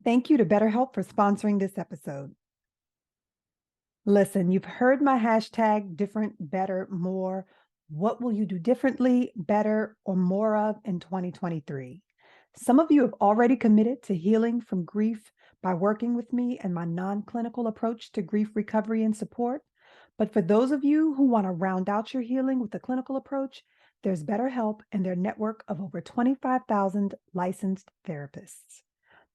Thank you to BetterHelp for sponsoring this episode. Listen, you've heard my hashtag different, better, more. What will you do differently, better, or more of in 2023? Some of you have already committed to healing from grief by working with me and my non clinical approach to grief recovery and support. But for those of you who want to round out your healing with a clinical approach, there's BetterHelp and their network of over 25,000 licensed therapists.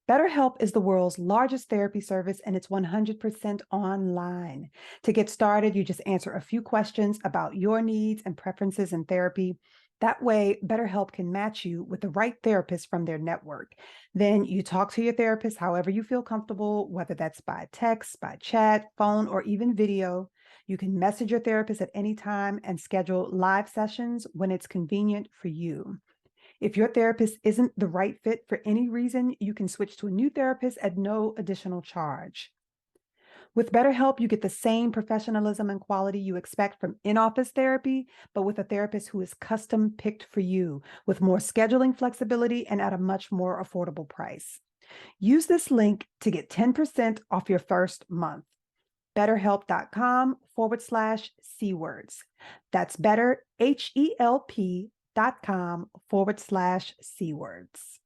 BetterHelp is the world's largest therapy service and it's 100% online. To get started, you just answer a few questions about your needs and preferences in therapy. That way, BetterHelp can match you with the right therapist from their network. Then you talk to your therapist however you feel comfortable, whether that's by text, by chat, phone, or even video. You can message your therapist at any time and schedule live sessions when it's convenient for you. If your therapist isn't the right fit for any reason, you can switch to a new therapist at no additional charge. With BetterHelp, you get the same professionalism and quality you expect from in-office therapy, but with a therapist who is custom picked for you, with more scheduling flexibility and at a much more affordable price. Use this link to get 10% off your first month. BetterHelp.com/C-words. That's better, HELP.com/C-words.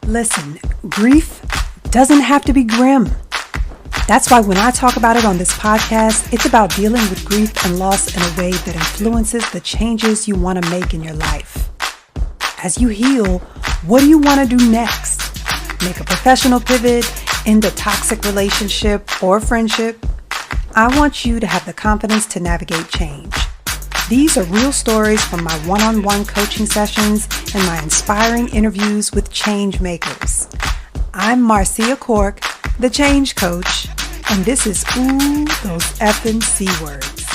Listen, grief doesn't have to be grim. That's why when I talk about it on this podcast, it's about dealing with grief and loss in a way that influences the changes you want to make in your life. As you heal, what do you want to do next? Make a professional pivot, end a toxic relationship or friendship? I want you to have the confidence to navigate change. These are real stories from my one-on-one coaching sessions and my inspiring interviews with change makers. I'm Marcia Cork, the change coach, and this is Ooh, Those Effing C Words.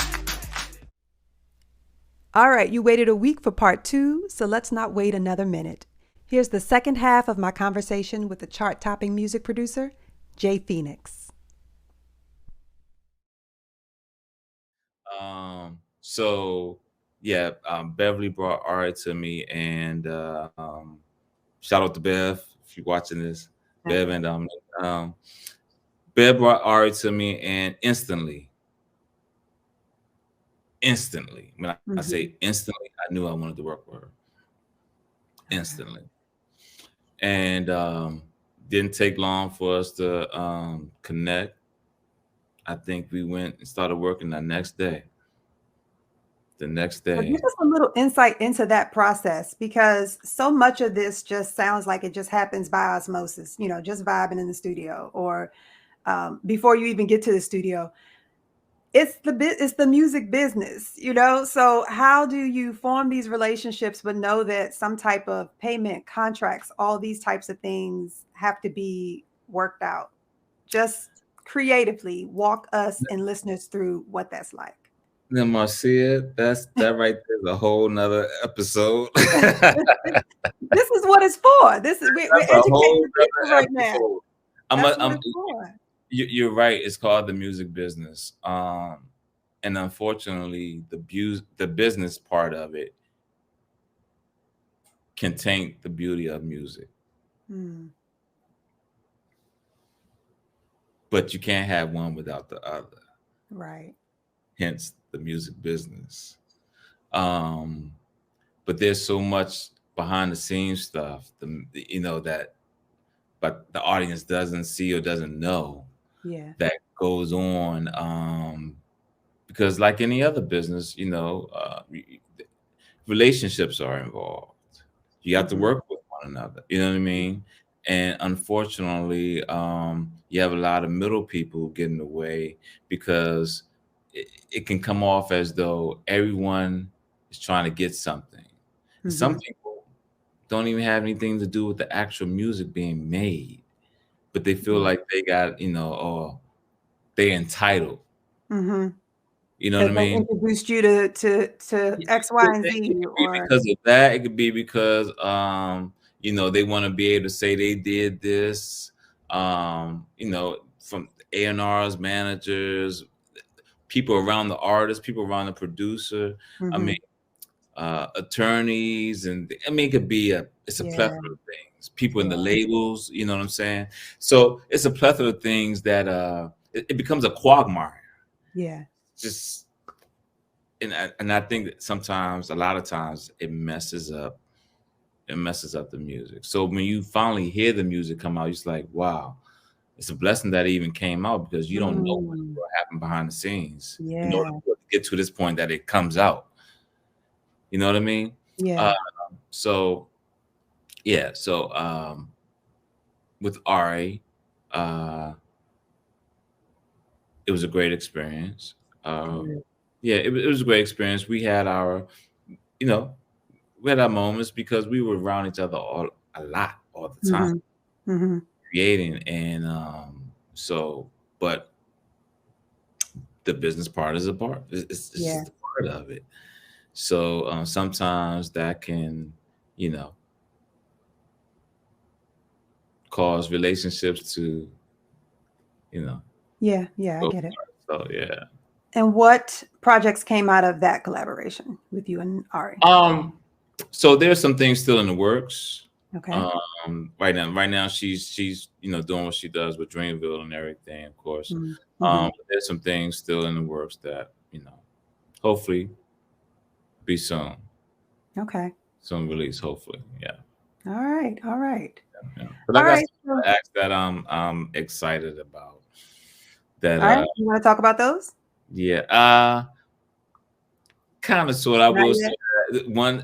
All right, you waited a week for part 2, so let's not wait another minute. Here's the second half of my conversation with the chart-topping music producer, Jay Fenix. Beverly brought Ari to me, and shout out to Bev if you're watching this. Bev and Bev brought Ari to me, and instantly, when I say instantly, I knew I wanted to work with her. Instantly, and didn't take long for us to connect. I think we went and started working the next day. Give us a little insight into that process, because so much of this just sounds like it just happens by osmosis, just vibing in the studio or before you even get to the studio. It's the music business, so how do you form these relationships but know that some type of payment, contracts, all these types of things have to be worked out? Just creatively walk us and listeners through what that's like. Then Marcia, that right there's a whole nother episode. This is what it's for. We're educating people right now. You're right. It's called the music business, and unfortunately, the business part of it can taint the beauty of music. But you can't have one without the other. Right. Hence the music business. But there's so much behind the scenes stuff, but the audience doesn't see or doesn't know. Yeah. That goes on. Because like any other business, relationships are involved. You have to work with one another. You know what I mean? And unfortunately, you have a lot of middle people getting away because it can come off as though everyone is trying to get something. Some people don't even have anything to do with the actual music being made, but they feel like they got, or they're entitled. You know what I mean? Introduced you to X, Y, and Z. Because of that, it could be because they want to be able to say they did this. From A&Rs, managers, people around the artist, people around the producer. I mean, attorneys, and I mean, it could be it's a Yeah. plethora of things. People in the Yeah. labels, you know what I'm saying? So it's a plethora of things that it becomes a quagmire. Yeah. Just and I think that sometimes, a lot of times, it messes up the music. So when you finally hear the music come out, it's like, wow, it's a blessing that it even came out, because you don't know Mm. what happened behind the scenes in order Yeah. for it to get to this point that it comes out. You know what I mean? Uh, Yeah. so yeah, so with Ari, uh, it was a great experience. Good. Yeah, it was a great experience. We had our, you know, we had our moments because we were around each other a lot all the time, Mhm. Mhm. creating, and so, but the business part is a part. It's Yeah. just a part of it. So sometimes that can, you know, cause relationships to, you know, Yeah. Yeah. I go get it. apart. So yeah. And what projects came out of that collaboration with you and Ari? Um, so there's some things still in the works. Okay. Right now she's doing what she does with Dreamville and everything, of course. Mm. Mhm. There's some things still in the works that hopefully be Okay. soon release. Hopefully, yeah, All right. All right. yeah. But I All got right. some acts that I'm excited about. That All right. You want to talk about those? yeah, kind of sort. I Not will say yet. one.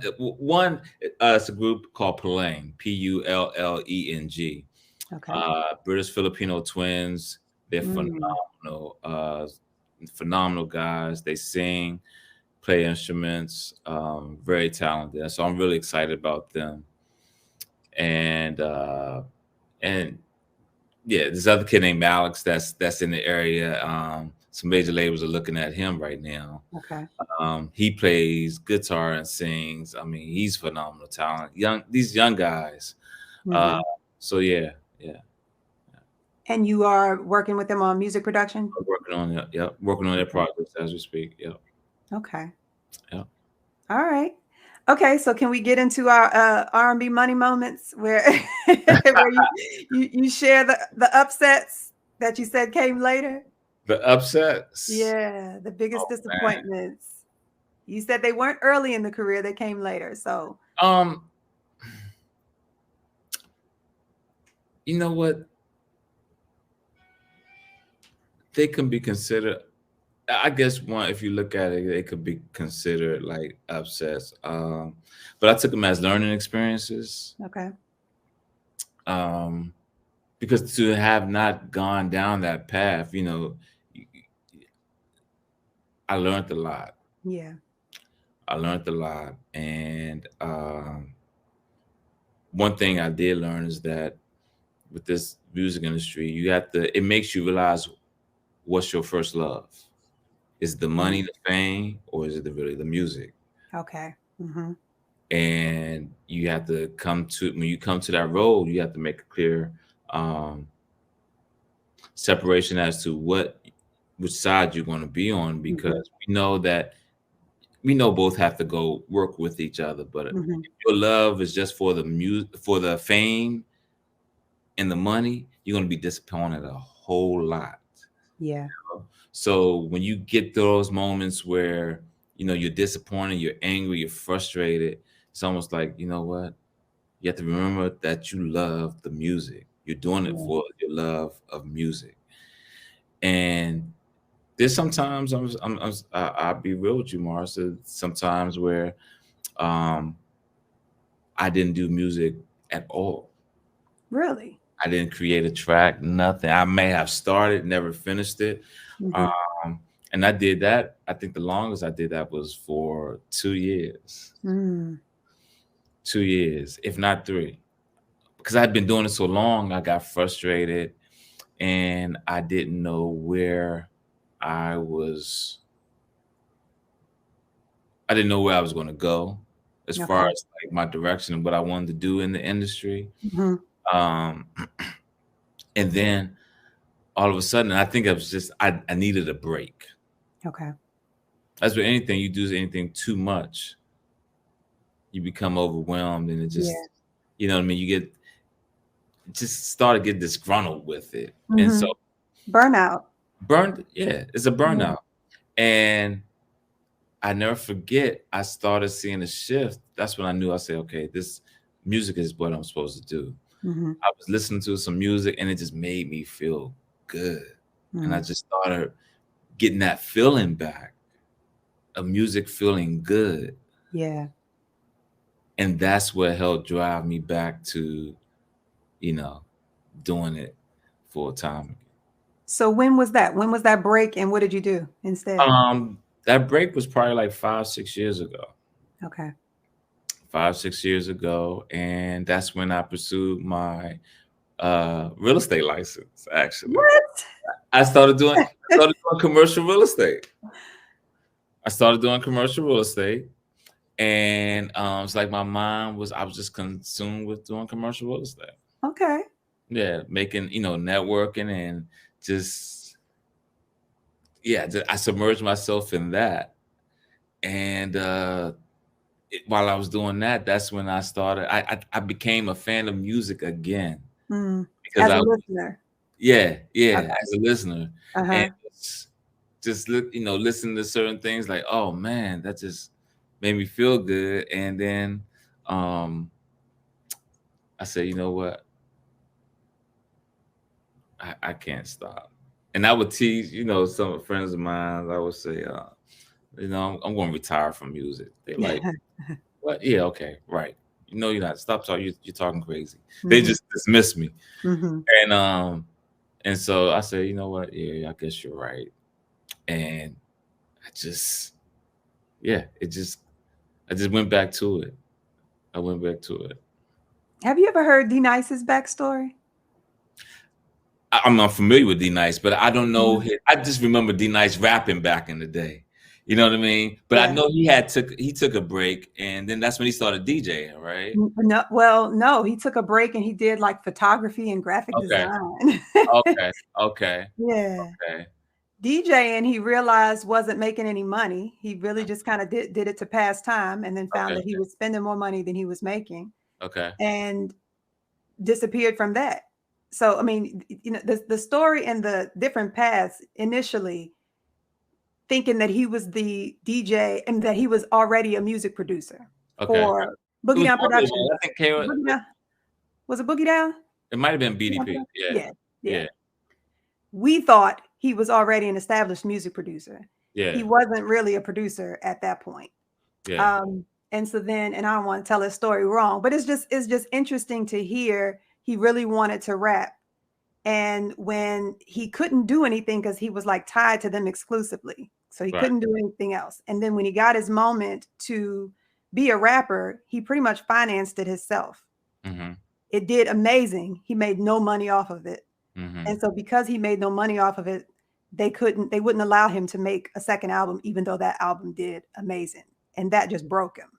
It's a group called Puleng, Pulleng. Okay. British Filipino twins. They're Mm. phenomenal guys. They sing, play instruments, very talented. So I'm really excited about them. And and yeah, this other kid named Alex that's in the area. Some major labels are looking at him right now. Okay. He plays guitar and sings. I mean, he's phenomenal talent. These young guys. Uh, Hmm. so yeah, yeah. And you are working with them on music production? I'm working on it. Yep, working on their Okay. projects as we speak. Yep, Okay. yep. All right. Okay, so can we get into our R&B money moments where where you share the upsets that you said came later? The upsets. Yeah, the biggest Oh man. disappointments. You said they weren't early in the career, they came later. So, Um, you know what? They can be considered. I guess one, if you look at it, they could be considered like upsets. But I took them as learning experiences. okay. Um, because to have not gone down that path, y- I learned a lot. Yeah. I learned a lot, and one thing I did learn is that with this music industry, you have to. It makes you realize what's your first love. Is it the money, Mm. the fame, or is it really the music? Okay. Mhm. And you have to when you come to that road, you have to make a clear um, separation as to which side you're going to be on, Mhm. because we know both have to go work with each other. But if Mhm. your love is just for the for the fame and the money, you're going to be disappointed a whole lot. Yeah. So when you get those moments where you're disappointed, you're angry, you're frustrated, it's almost like, you know what, you have to remember that you love the music. You're doing it Yeah. for your love of music. And there's sometimes I'll be real with you, Marcia. Sometimes where um, I didn't do music at all. Really? I didn't create a track, nothing. I may have started, never finished it. Mhm. Um, and I did that. I think the longest I did that was for 2 years, Mm. 2 years, if not three, because I'd been doing it so long. I got frustrated, and I didn't know where I was. I didn't know where I was going to go as far Okay. as like my direction and what I wanted to do in the industry. Mhm. Um, and then all of a sudden, I think I needed a break. Okay. That's with anything you do anything too much. you become overwhelmed, and it Yeah. just, you know what I mean, you get just started get disgruntled with it. And so Mhm. Burnout. burned, yeah, it's a Yeah. burnout. And I never forget, I started seeing a shift. That's when I knew, I said, okay, this music is what I'm supposed to do. Mhm. I was listening to some music and it just made me feel good. And I Mm. just started getting that feeling back of music feeling good. Yeah. And that's what helped drive me back to, you know, doing it full time. So when was that? When was that break, and what did you do instead? That break was probably like 5, 6 years ago. Okay. 5, 6 years ago. And that's when I pursued my real estate license, actually. What? I started doing commercial real estate. I started doing commercial real estate. And it's like I was just consumed with doing commercial real estate. Okay. Yeah, making, networking and just, yeah, I submerged myself in that. And while I was doing that, that's when I became a fan of music again, Mm. because As I a listener. yeah, Okay. as a listener. And Uh-huh. just look, listen to certain things like, oh man, that just made me feel good. And then um I said, you know what? I can't stop. And I would tease, some friends of mine, I would say, I'm going to retire from music. They like, what? Yeah, okay, right. You're not. Stop talking. You're talking crazy. They Mhm. just dismiss me. Mhm. And so I said, you know what? Yeah, I guess you're right. And I just, yeah, I just went back to it. I went back to it. Have you ever heard D Nice's backstory? I'm not familiar with D Nice, but I don't know. Mhm. I just remember D Nice rapping back in the day. You know what I mean? But I Yeah. know he took a break, and then that's when he started DJing, right? No, well, no, he took a break and he did like photography and graphic Okay, design. okay, okay, Yeah. okay, DJing, he realized wasn't making any money. He really just kind of did it to pass time, and then found okay, that he was spending more money than he was making, okay, and disappeared from that. So, I mean, the story and the different paths initially thinking that he was the DJ and that he was already a music producer okay. for It Boogie was Down one of the ones. Productions. I think K. Boogie Down, was it Boogie Down? It might have been Boogie Down BDP. Productions? Yeah, Yeah, yeah. yeah, We thought he was already an established music producer. He yeah, wasn't really a producer at that point. yeah. And so then, and I don't want to tell his story wrong, but it's just interesting to hear he really wanted to rap. And when he couldn't do anything because he was like tied to them exclusively. So he Right. couldn't do anything else. And then when he got his moment to be a rapper, he pretty much financed it himself. Mm-hmm. It did amazing. He made no money off of it. Mm-hmm. And so because he made no money off of it, they wouldn't allow him to make a second album, even though that album did amazing. And that just broke him.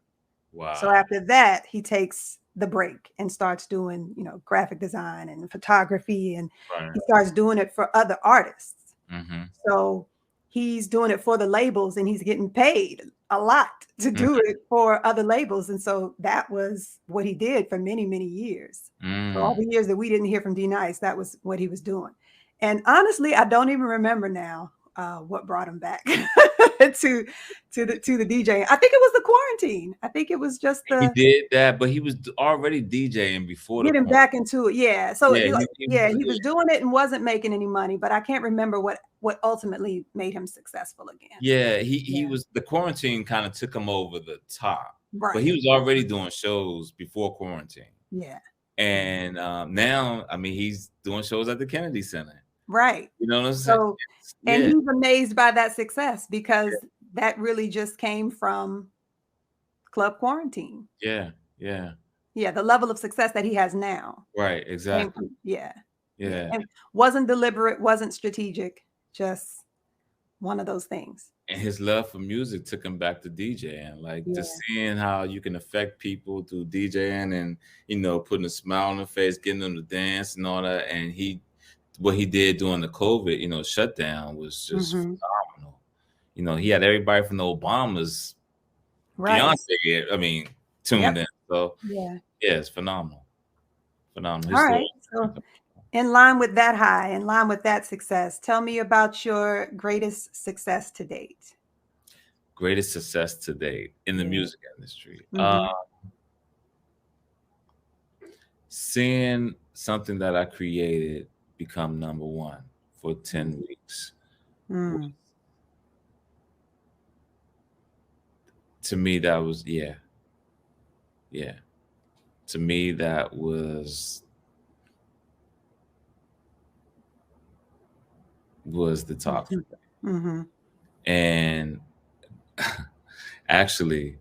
So Wow. after that, he takes the break and starts doing, graphic design and photography, and he Right. starts doing it for other artists. Mm-hmm. So he's doing it for the labels and he's getting paid a lot to do Mm-hmm. it for other labels. And so that was what he did for many, many years. For all Mm. the years that we didn't hear from D Nice, that was what he was doing. And honestly, I don't even remember now what brought him back to the DJ. I think it was the quarantine. I think it was just He the did that, but he was already DJing before the get him quarantine. back into it. Yeah. So Yeah, yeah, he was doing it and wasn't making any money, but I can't remember what ultimately made him successful again. yeah, he Yeah. was the quarantine kind of took him over the top, but he Right. was already doing shows before quarantine. Yeah. And now, I mean, he's doing shows at the Kennedy Center. Right. You know what I'm saying? So, and Yeah, he's amazed by that success because that really just came from Club Quarantine. yeah, yeah. Yeah, the level of success that he has now Right, came exactly. from, yeah. Yeah. Yeah. And wasn't deliberate, wasn't strategic, just one of those things. And his love for music took him back to DJing, like just Yeah. seeing how you can affect people through DJing and putting a smile on their face, getting them to dance and all that. And what he did during the COVID, shutdown was just Mhm. phenomenal. He had everybody from the Obamas, Right. Beyonce. I mean, Yep. tuned in. So Yeah. yeah, it's phenomenal. Phenomenal. All His story. right. So in line with that high, in line with that success, tell me about your greatest success to date. Greatest success to date in the Yeah. music industry. Mm-hmm. Seeing something that I created become number one for 10 weeks. Mm-hmm. To me, that was yeah. To me, that was the top. Mm-hmm. And actually,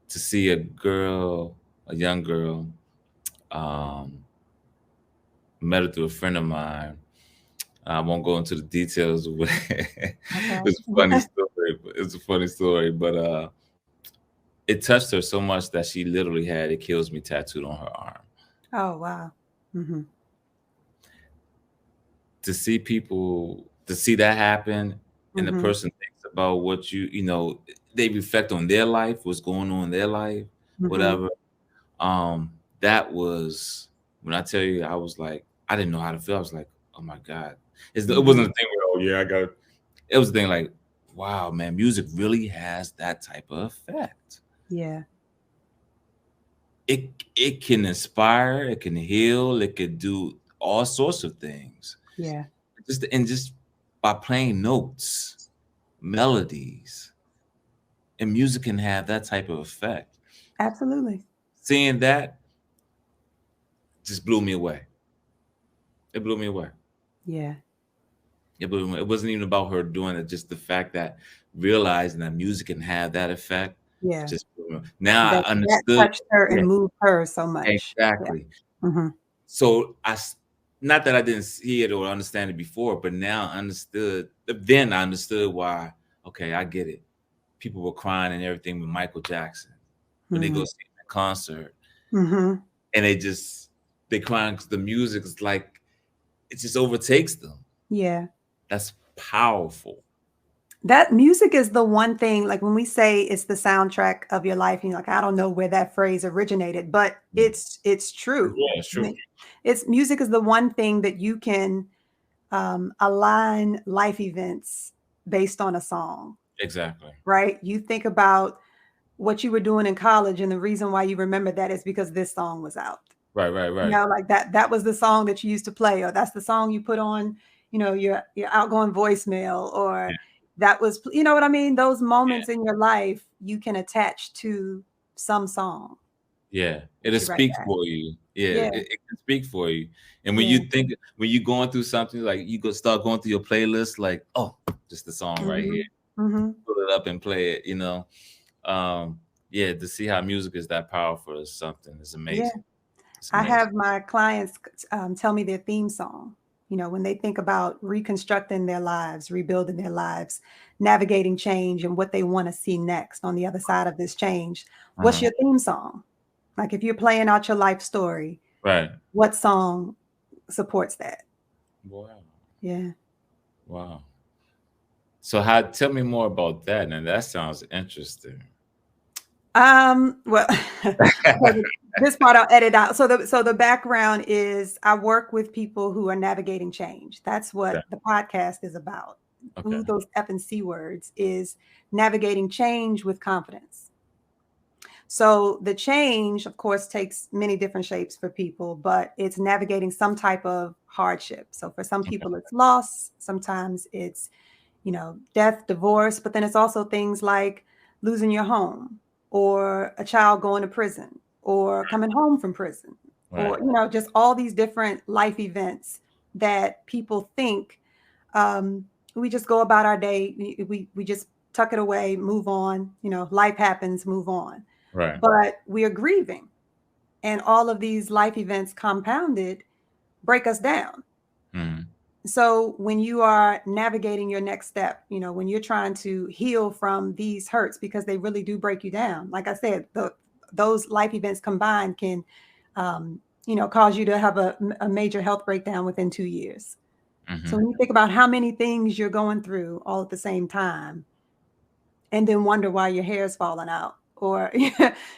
to see a young girl, um, met her through a friend of mine. I won't go into the details of it. It's a funny Okay. story. It's a funny story, but it touched her so much that she literally had "It Kills Me" tattooed on her arm. Oh, wow. Mm-hmm. To see that happen, and the Mm-hmm. person thinks about what they reflect on their life, what's going on in their life, Mm-hmm. whatever. Um, that was when I tell you, I was like, I didn't know how to feel. I was like, oh my God. It Mm-hmm. wasn't a thing where, oh yeah, I got it. It was a thing like, wow, man, music really has that type of effect. Yeah. It can inspire, it can heal, it can do all sorts of things. Yeah. Just by playing notes, melodies, and music can have that type of effect. Absolutely. Seeing that just blew me away. It blew me away. Yeah. It wasn't even about her doing it. Just the fact that realizing that music can have that effect. Yeah. Just now I That understood. touched her Yeah, and moved her so much. Yeah. exactly. Mm-hmm. So not that I didn't see it or understand it before, but now I understood. Then I understood why. Okay, I get it. People were crying and everything with Michael Jackson when they go Mm-hmm. see him in concert, Mm-hmm. and they crying because the music is like it just overtakes them. Yeah. That's powerful. That music is the one thing, like when we say it's the soundtrack of your life, like, I don't know where that phrase originated, but Mm. it's true. Yeah, it's I true. mean, it's music is the one thing that you can align life events based on a song, Exactly. right? You think about what you were doing in college, and the reason why you remember that is because this song was out. Right, right, right. Like that was the song that you used to play, or that's the song you put on, your outgoing voicemail, or Yeah, that was, you know what I mean? Those yeah, moments in your life you can attach to some song. yeah. It'll Makes you right speak back. for you. Yeah, Yeah, it can speak for you. And yeah. when you're going through something, like you go start going through your playlist, like, oh, just the song right here. Mhm. Mhm. Pull it up and play it. Um, yeah, to see how music is that powerful is something. It's Yeah. amazing. It's I amazing. have my clients tell me their theme song. When they think about reconstructing their lives, rebuilding their lives, navigating change, and what they want to see next on the other side of this change. What's Uh-huh. your theme song? Like if you're playing out your life story, Right. what song supports that? Wow. Yeah. Wow. So how tell me more about that. And that sounds interesting. Well, so this part I'll edit out. So the background is I work with people who are navigating change. That's Okay. what the podcast is about. Okay. Ooh, those F and C words is navigating change with confidence. So the change, of course, takes many different shapes for people, but it's navigating some type of hardship. So for some Okay. people, it's loss. Sometimes it's death, divorce, but then it's also things like losing your home, or a child going to prison, or coming home from prison, Right. or, just all these different life events that people think we just go about our day. We just tuck it away, move on, life happens, move on. Right. But we are grieving. And all of these life events compounded break us down. Hmm. So when you are navigating your next step, when you're trying to heal from these hurts, because they really do break you down. Like I said, those life events combined can, cause you to have a major health breakdown within 2 years. So Hmm. when you think about how many things you're going through all at the same time, and then wonder why your hair is falling out, or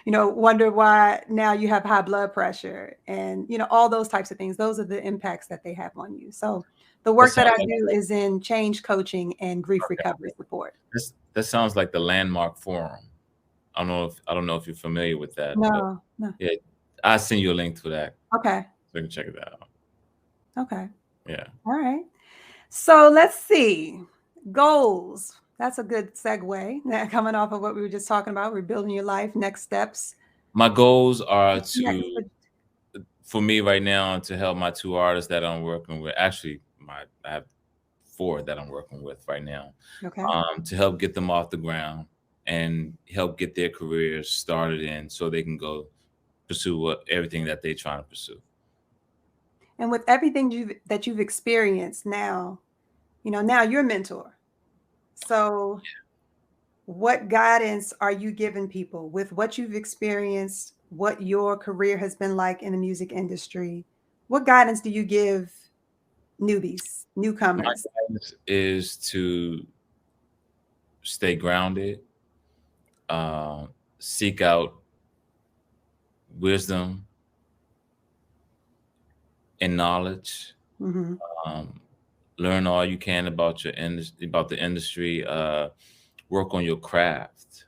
wonder why now you have high blood pressure, and all those types of things. Those are the impacts that they have on you. So the That work that sounds I like do is in change coaching and grief okay. recovery support. That sounds like the Landmark Forum. I don't know if you're familiar with that, but No, no. yeah, I'll send you a link to that Okay. so you can check it out. Okay. Yeah. All right. So let's see. Goals. That's a good segue. Coming off of what we were just talking about, rebuilding your life, next steps. My goals are What's next? for me right now to help my two artists that I'm working with. Actually, I have four that I'm working with right now. Okay. To help get them off the ground and help get their careers started in so they can go pursue everything that they're trying to pursue. And with everything you've experienced now, now you're a mentor. So what guidance are you giving people with what you've experienced, what your career has been like in the music industry? What guidance do you give newbies, My newcomers? guidance is to stay grounded, seek out wisdom and knowledge. Hmm. Um, Learn all you can about about the industry. Work on your craft.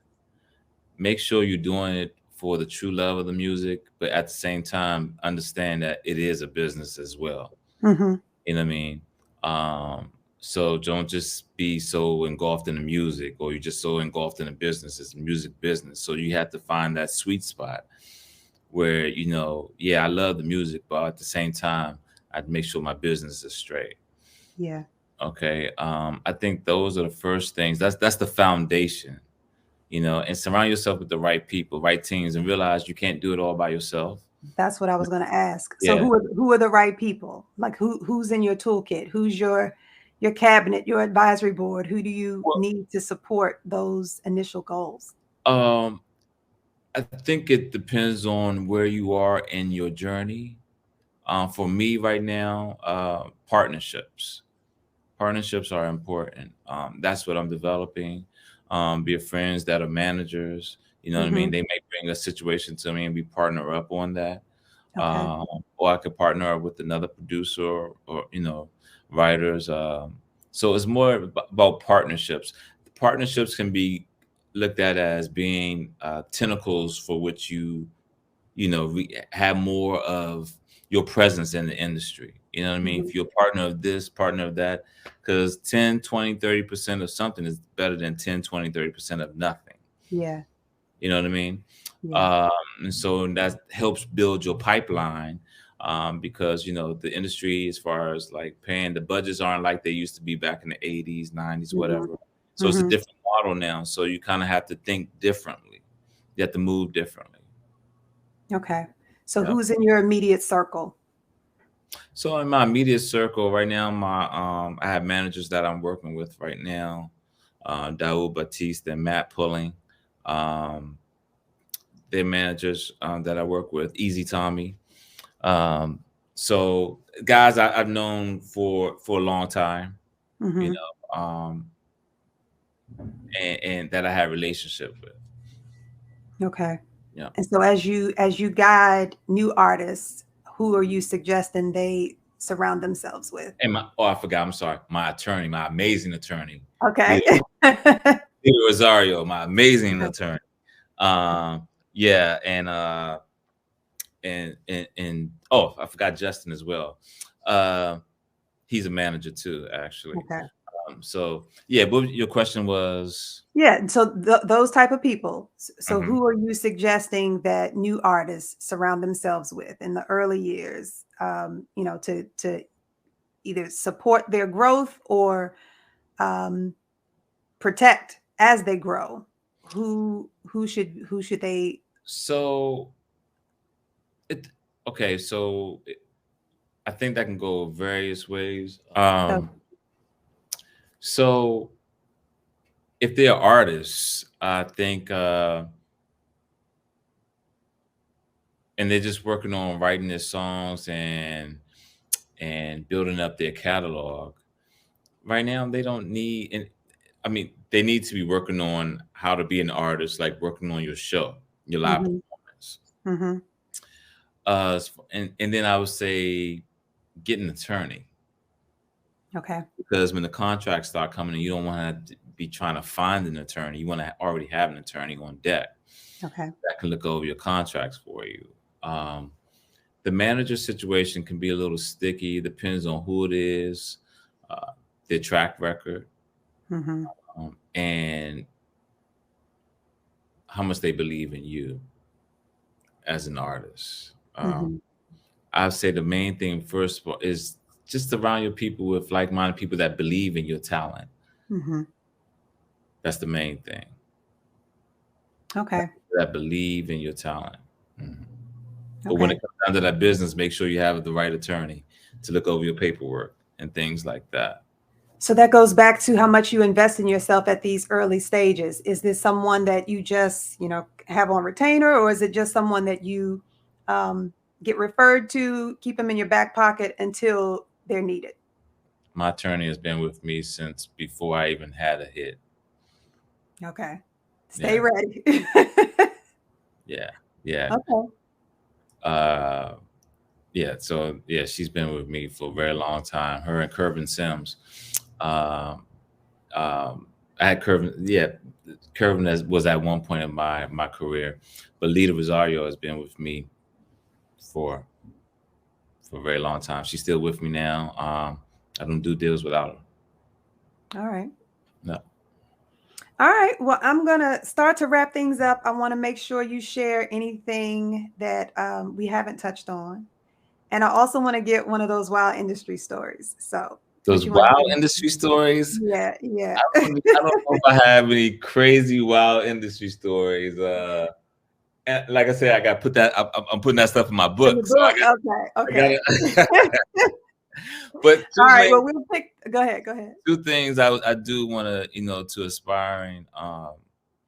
Make sure you're doing it for the true love of the music, but at the same time, understand that it is a business as well. Hmm. You know what I mean? Um, so don't just be so engulfed in the music, or you're just so engulfed in the business. It's a music business. So you have to find that sweet spot where, yeah, I love the music, but at the same time, I'd make sure my business is straight. Yeah, Okay. I think those are the first things. That's the foundation, and surround yourself with the right people, right teams, and realize you can't do it all by yourself. that's what I was going to ask. So Yeah. who are the right people? Like who's in your toolkit? Who's your cabinet, your advisory board? Who do you Well, need to support those initial goals? um, I think it depends on where you are in your journey. For me right now, partnerships. Partnerships are important. That's what I'm developing. Be it friends that are managers. You know what I mean? Hmm. They may bring a situation to me and we partner up on that. Okay. Or I could partner up with another producer or writers. So it's more about partnerships. Partnerships can be looked at as being tentacles for which have more of your presence in the industry. You know what I mean? Hmm. If you're a partner of this, partner of that, because 10, 20, 30% of something is better than 10, 20, 30% of nothing. Yeah. You know what I mean? Yeah. Um, and so that helps build your pipeline, because the industry, as far as like paying, the budgets aren't like they used to be back in the 80s, 90s, Hmm. whatever. So it's a Hmm. different model now. So you kind of have to think differently. You have to move differently. Okay. So Yeah. who's in your immediate circle? So in my immediate circle right now, I have managers that I'm working with right now, Daoud Batiste and Matt Pulling. Um, they're managers that I work with, Easy Tommy. Um, so guys I've known for a long time, you Hmm. know, and that I have relationship with. Okay. Yeah. And so as you guide new artists, who are you suggesting they surround themselves with? And I forgot. I'm sorry. My attorney, my amazing attorney, Okay. Leo, Leo Rosario, my amazing attorney. Yeah, and oh, I forgot Justin as well. Uh, he's a manager too, actually. Okay. So yeah, but your question was, Yeah. And so those type of people. So mhm. who are you suggesting that new artists surround themselves with in the early years? To either support their growth or um, protect as they grow. Who should they? So it okay. So I think that can go various ways. So, So if they're artists, I think, and they're just working on writing their songs and building up their catalog. Right now, they don't need, and I mean, they need to be working on how to be an artist, like working on your show, your live Mhm. performance. Mhm. And then I would say get an attorney, Okay. because when the contracts start coming in, you don't want to be trying to find an attorney. You want to already have an attorney on deck Okay. that can look over your contracts for you. Um, the manager situation can be a little sticky. Depends on who it is, uh, their track record, Mhm. and how much they believe in you as an artist. Mhm. I'd say the main thing first of all is just surround your people with like-minded people that believe in your talent. Mhm. That's the main thing. Okay. That believe in your talent. Mhm. But when Okay. it comes down to that business, make sure you have the right attorney to look over your paperwork and things like that. So that goes back to how much you invest in yourself at these early stages. Is this someone that you just, have on retainer, or is it just someone that you um, get referred to, keep them in your back pocket until they're needed? My attorney has been with me since before I even had a hit. Okay. Stay Yeah, ready. yeah, yeah. Okay. Uh, yeah. So yeah, she's been with me for a very long time. Her and Curvin Sims. Um, um, I had Curvin. Yeah, Curvin was at one point in my career, but Lita Rosario has been with me for a very long time. She's still with me now. I don't do deals without her. All right. No. All right. Well, I'm going to start to wrap things up. I want to make sure you share anything that we haven't touched on. And I also want to get one of those wild industry stories. So, what Those you want to wild do? industry stories. Yeah, yeah. I don't know if I have any crazy wild industry stories. And like I said, I got to put that. I'm putting that stuff in my In the book. So book. Okay, I okay. got to. But All right. Well, we'll pick. Go ahead. Go ahead. two things I do want to, to aspiring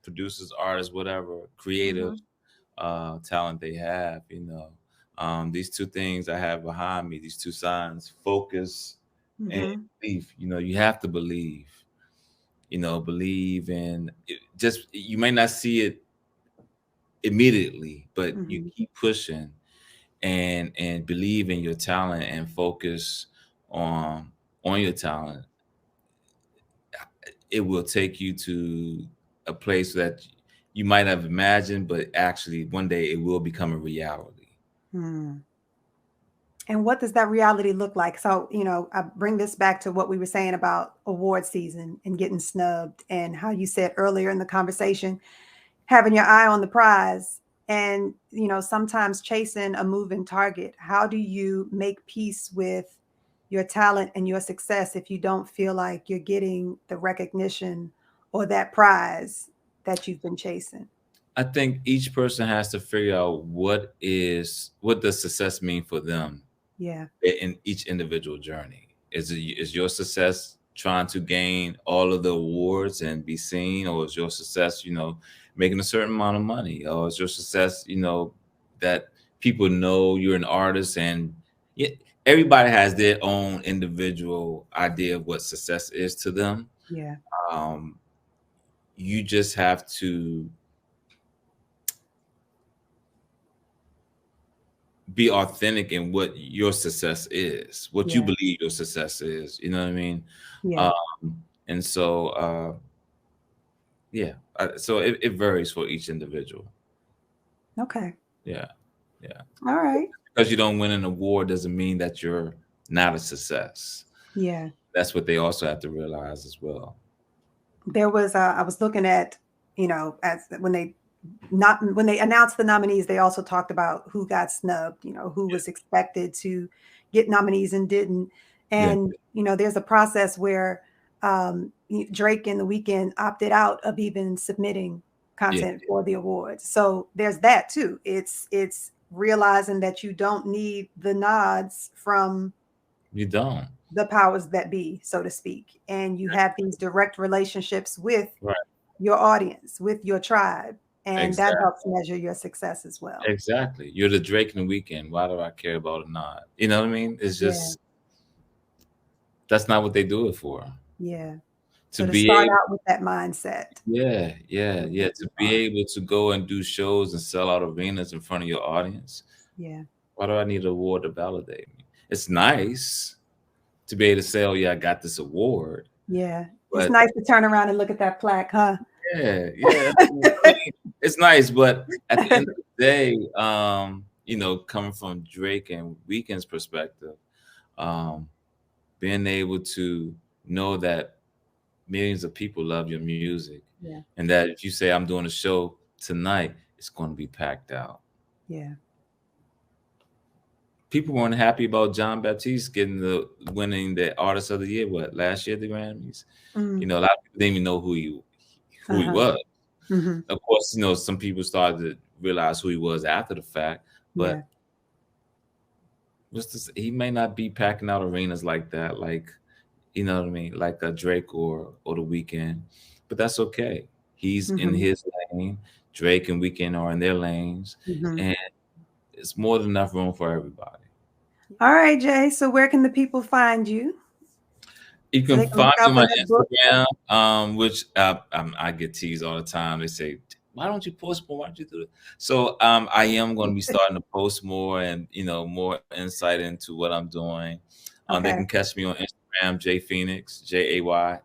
producers, artists, whatever, creative Mm-hmm. talent they have. These two things I have behind me. These two signs: focus and Mm-hmm. belief. You have to believe. Believe in it. Just you may not see it immediately, but you Mm-hmm. keep pushing and believe in your talent and focus on your talent. It will take you to a place that you might have imagined, but actually one day it will become a reality. Hmm. And what does that reality look like? So, I bring this back to what we were saying about award season and getting snubbed, and how you said earlier in the conversation, having your eye on the prize, and, sometimes chasing a moving target. How do you make peace with your talent and your success if you don't feel like you're getting the recognition or that prize that you've been chasing? I think each person has to figure out what does success mean for them Yeah. in each individual journey. Is your success trying to gain all of the awards and be seen, or is your success, making a certain amount of money, or is your success, that people know you're an artist, and yeah, everybody has their own individual idea of what success is to them. Yeah. Um, you just have to be authentic in what your success is, what you Yeah. believe your success is. You know what I mean? Yeah. Um, and so, yeah, so it varies for each individual. Okay. Yeah, yeah. All right. Because you don't win an award doesn't mean that you're not a success. Yeah. That's what they also have to realize as well. There was I was looking at, as when they announced the nominees, they also talked about who got snubbed, who Yeah, was expected to get nominees and didn't. yeah, And, there's a process where Drake and The Weeknd opted out of even submitting yeah. content for the awards. So there's that too. It's realizing that you don't need the nods from You don't. the powers that be, so to speak. And you have these direct relationships with Right. your audience, with your tribe. And that Exactly. helps measure your success as well. Exactly. You're the Drake in the Weekend. Why do I care about a nod? You know what I mean? It's Yeah. just that's not what they do it for. Yeah. To So to be start able, out with that mindset. yeah, Would to be be hard. able to go and do shows and sell out arenas in front of your audience. Yeah. Why do I need an award to validate me? It's nice to be able to say, "Oh yeah, I got this award," Yeah. It's but nice to turn around and look at that plaque, huh? yeah. I mean, it's nice, but at the end of the day, coming from Drake and Weekend's perspective, um, being able to know that millions of people love your music, Yeah. and that if you say I'm doing a show tonight, it's going to be packed out. Yeah. People weren't happy about John Baptiste getting the winning the Artist of the Year. What last year, the Grammys? Mm. A lot of people didn't even know who he Uh-huh. was. Mhm. Of course, some people started to realize who he was after the fact, Yeah. but he may not be packing out arenas like that, like you know what I mean, like a Drake or the Weekend. But that's okay. He's in Mhm. his lane. Drake and Weekend are in their lanes, Mhm. and it's more than enough room for everybody. All right, Jay. So where can the people find you You so can they can find look me out on for my that book? Instagram, which I get teased all the time. They say, "Why don't you post more? Why don't you do it?" So I am going to be starting to post more and more insight into what I'm doing. They Okay. can catch me on Instagram, J Phoenix, JayFenix.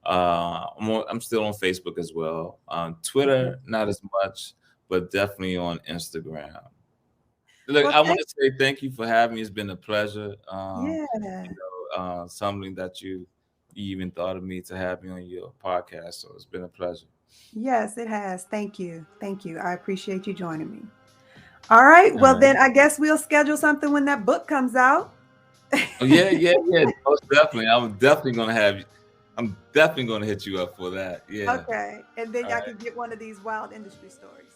I'm still on Facebook as well. Okay. Twitter, not as much, but definitely on Instagram. Look, Well, I want thank to say thank you for having me. It's been a pleasure. yeah. Something that you even thought of me to have me on your podcast. So it's been a pleasure. Yes, it has. Thank you. Thank you. I appreciate you joining me. All right. All Well, right. then I guess we'll schedule something when that book comes out. Oh yeah. Most definitely. I'm definitely gonna hit you up for that. Yeah. Okay. And then All I right. can get one of these wild industry stories.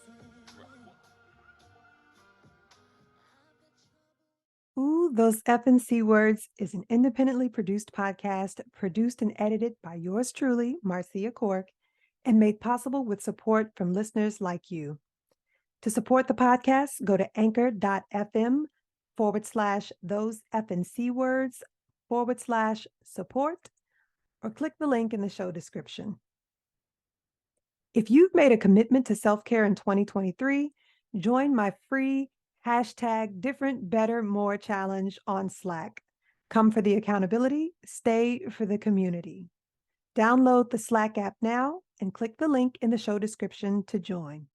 Ooh, those F and C Words is an independently produced podcast produced and edited by yours truly, Marcia Cork, and made possible with support from listeners like you. To support the podcast, go to anchor.fm/those F and C words /support, or click the link in the show description. If you've made a commitment to self care in 2023, join my free #DifferentBetterMore challenge on Slack. Come for the accountability, stay for the community. Download the Slack app now and click the link in the show description to join.